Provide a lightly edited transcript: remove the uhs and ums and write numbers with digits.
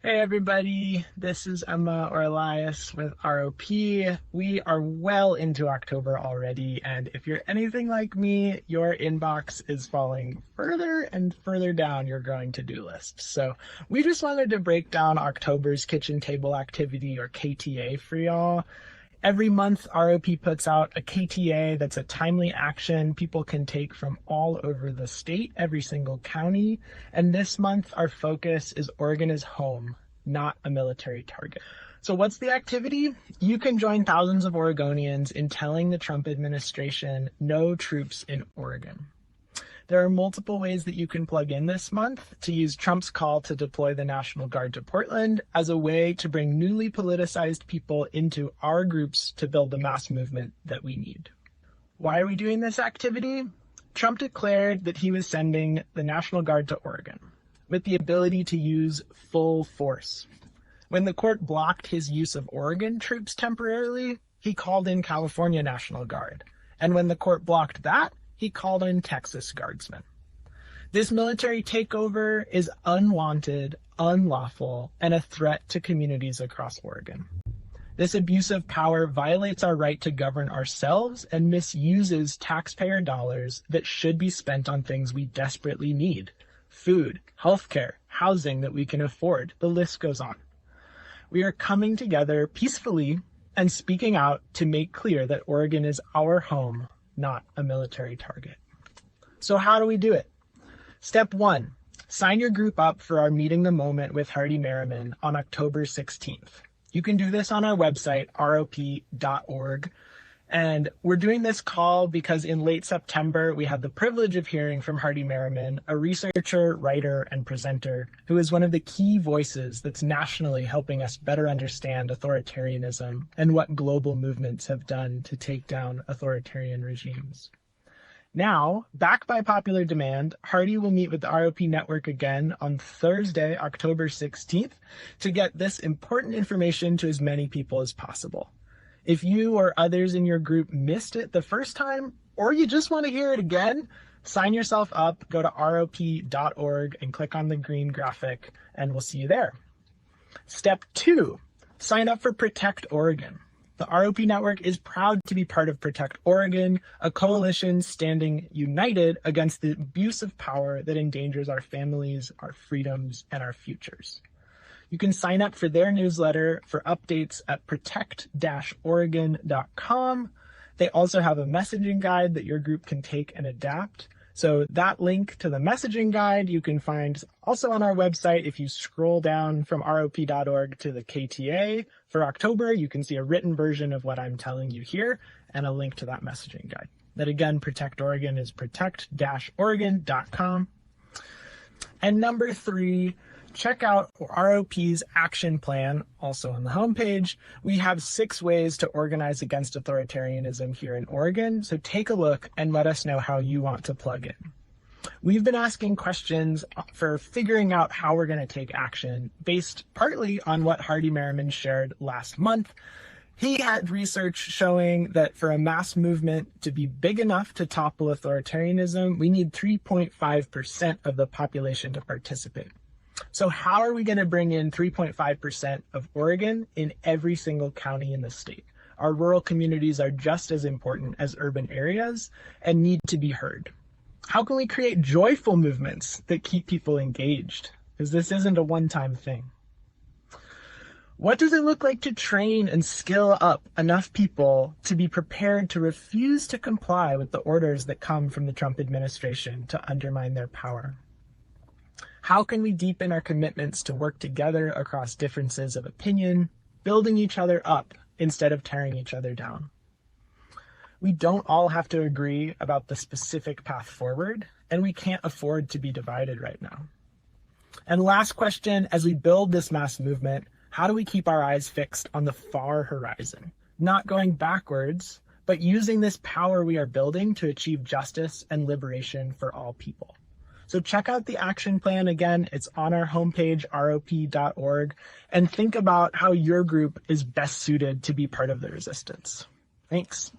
Hey everybody, this is Emma or Elias with ROP. We are well into October already, and if you're anything like me, your inbox is falling further and further down your growing to-do list. So we just wanted to break down October's kitchen table activity, or KTA, for y'all. Every month, ROP puts out a KTA that's a timely action people can take from all over the state, every single county. And this month, our focus is Oregon is home, not a military target. So what's the activity? You can join thousands of Oregonians in telling the Trump administration no troops in Oregon. There are multiple ways that you can plug in this month to use Trump's call to deploy the National Guard to Portland as a way to bring newly politicized people into our groups to build the mass movement that we need. Why are we doing this activity? Trump declared that he was sending the National Guard to Oregon with the ability to use full force. When the court blocked his use of Oregon troops temporarily, he called in California National Guard. And when the court blocked that, he called in Texas Guardsmen. This military takeover is unwanted, unlawful, and a threat to communities across Oregon. This abuse of power violates our right to govern ourselves and misuses taxpayer dollars that should be spent on things we desperately need: food, healthcare, housing that we can afford. The list goes on. We are coming together peacefully and speaking out to make clear that Oregon is our home, not a military target. So how do we do it? Step 1, sign your group up for our Meeting the Moment with Merriman on October 16th. You can do this on our website, rop.org. And we're doing this call because in late September, we had the privilege of hearing from Merriman, a researcher, writer, and presenter who is one of the key voices that's nationally helping us better understand authoritarianism and what global movements have done to take down authoritarian regimes. Now, back by popular demand, Hardy will meet with the ROP network again on Thursday, October 16th, to get this important information to as many people as possible. If you or others in your group missed it the first time, or you just want to hear it again, sign yourself up, go to rop.org and click on the green graphic, and we'll see you there. Step 2, sign up for Protect Oregon. The ROP network is proud to be part of Protect Oregon, a coalition standing united against the abuse of power that endangers our families, our freedoms, and our futures. You can sign up for their newsletter for updates at protect-oregon.com. They also have a messaging guide that your group can take and adapt. So that link to the messaging guide you can find also on our website. If you scroll down from rop.org to the KTA for October, you can see a written version of what I'm telling you here and a link to that messaging guide. That again, Protect Oregon is protect-oregon.com. And number 3, check out ROP's action plan, also on the homepage. We have 6 ways to organize against authoritarianism here in Oregon, so take a look and let us know how you want to plug in. We've been asking questions for figuring out how we're going to take action based partly on what Merriman shared last month. He had research showing that for a mass movement to be big enough to topple authoritarianism, we need 3.5% of the population to participate. So how are we going to bring in 3.5% of Oregon in every single county in the state? Our rural communities are just as important as urban areas and need to be heard. How can we create joyful movements that keep people engaged? Because this isn't a one-time thing. What does it look like to train and skill up enough people to be prepared to refuse to comply with the orders that come from the Trump administration to undermine their power? How can we deepen our commitments to work together across differences of opinion, building each other up instead of tearing each other down? We don't all have to agree about the specific path forward, and we can't afford to be divided right now. And last question, as we build this mass movement, how do we keep our eyes fixed on the far horizon, not going backwards, but using this power we are building to achieve justice and liberation for all people? So check out the action plan again. It's on our homepage, rop.org, and think about how your group is best suited to be part of the resistance. Thanks.